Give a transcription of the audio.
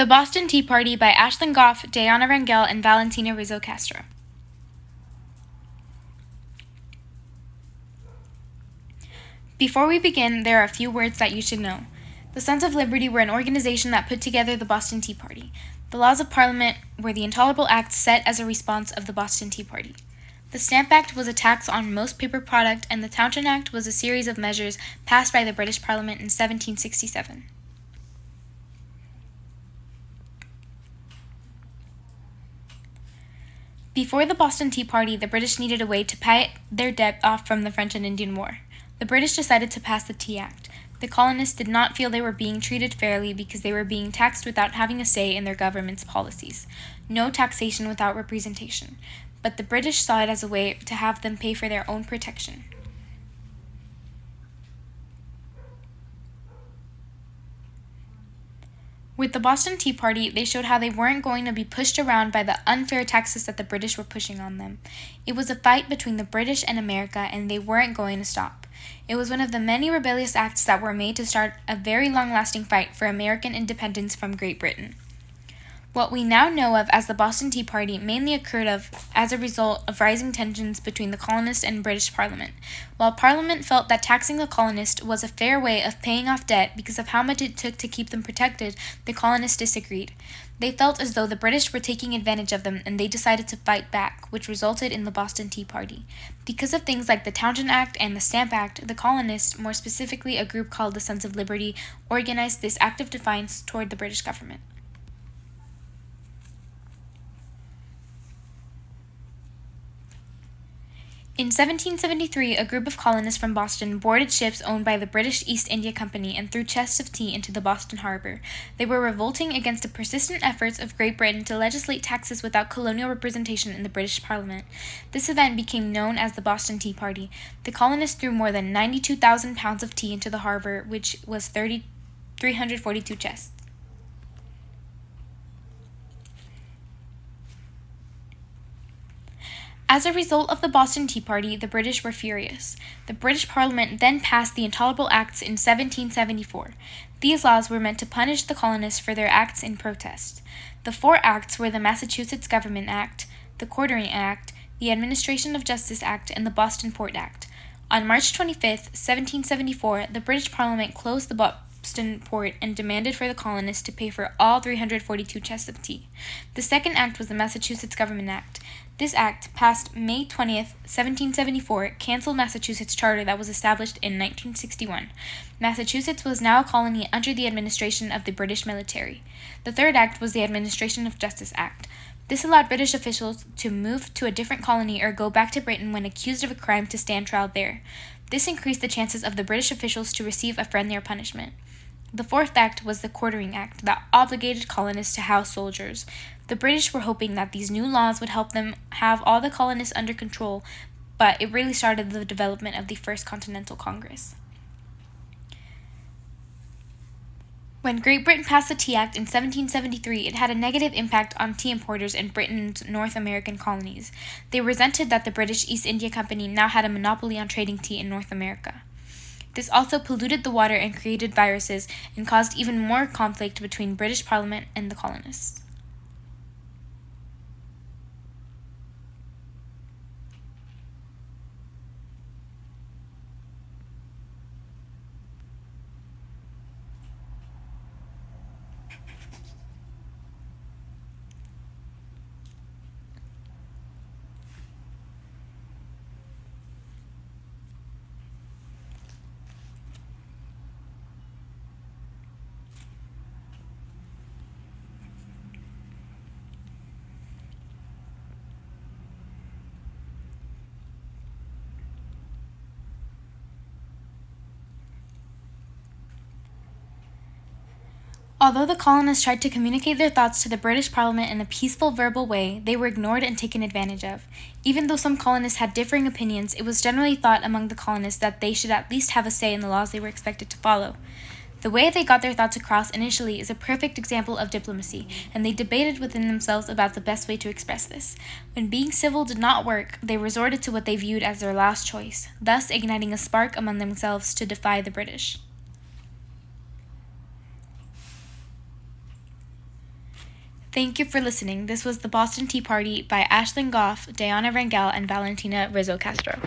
The Boston Tea Party by Ashlynn Gough, Dayana Rangel, and Valentina Rizzo Castro. Before we begin, there are a few words that you should know. The Sons of Liberty were an organization that put together the Boston Tea Party. The laws of Parliament were the intolerable acts set as a response of the Boston Tea Party. The Stamp Act was a tax on most paper product, and the Townshend Act was a series of measures passed by the British Parliament in 1767. Before the Boston Tea Party, the British needed a way to pay their debt off from the French and Indian War. The British decided to pass the Tea Act. The colonists did not feel they were being treated fairly because they were being taxed without having a say in their government's policies. No taxation without representation. But the British saw it as a way to have them pay for their own protection. With the Boston Tea Party, they showed how they weren't going to be pushed around by the unfair taxes that the British were pushing on them. It was a fight between the British and America, and they weren't going to stop. It was one of the many rebellious acts that were made to start a very long-lasting fight for American independence from Great Britain. What we now know of as the Boston Tea Party mainly occurred as a result of rising tensions between the colonists and British Parliament. While Parliament felt that taxing the colonists was a fair way of paying off debt because of how much it took to keep them protected, the colonists disagreed. They felt as though the British were taking advantage of them, and they decided to fight back, which resulted in the Boston Tea Party. Because of things like the Townshend Act and the Stamp Act, the colonists, more specifically a group called the Sons of Liberty, organized this act of defiance toward the British government. In 1773, a group of colonists from Boston boarded ships owned by the British East India Company and threw chests of tea into the Boston harbor. They were revolting against the persistent efforts of Great Britain to legislate taxes without colonial representation in the British Parliament. This event became known as the Boston Tea Party. The colonists threw more than 92,000 pounds of tea into the harbor, which was 342 chests. As a result of the Boston Tea Party, the British were furious. The British Parliament then passed the Intolerable Acts in 1774. These laws were meant to punish the colonists for their acts in protest. The four acts were the Massachusetts Government Act, the Quartering Act, the Administration of Justice Act, and the Boston Port Act. On March 25, 1774, the British Parliament closed the Boston Port and demanded for the colonists to pay for all 342 chests of tea. The second act was the Massachusetts Government Act. This act, passed May 20th, 1774, canceled Massachusetts' charter that was established in 1961. Massachusetts was now a colony under the administration of the British military. The third act was the Administration of Justice Act. This allowed British officials to move to a different colony or go back to Britain when accused of a crime to stand trial there. This increased the chances of the British officials to receive a friendlier punishment. The fourth act was the Quartering Act that obligated colonists to house soldiers. The British were hoping that these new laws would help them have all the colonists under control, but it really started the development of the First Continental Congress. When Great Britain passed the Tea Act in 1773, it had a negative impact on tea importers in Britain's North American colonies. They resented that the British East India Company now had a monopoly on trading tea in North America. This also polluted the water and created viruses and caused even more conflict between British Parliament and the colonists. Although the colonists tried to communicate their thoughts to the British Parliament in a peaceful verbal way, they were ignored and taken advantage of. Even though some colonists had differing opinions, it was generally thought among the colonists that they should at least have a say in the laws they were expected to follow. The way they got their thoughts across initially is a perfect example of diplomacy, and they debated within themselves about the best way to express this. When being civil did not work, they resorted to what they viewed as their last choice, thus igniting a spark among themselves to defy the British. Thank you for listening. This was The Boston Tea Party by Ashlynn Gough, Dayana Rangel, and Valentina Rizzo Castro.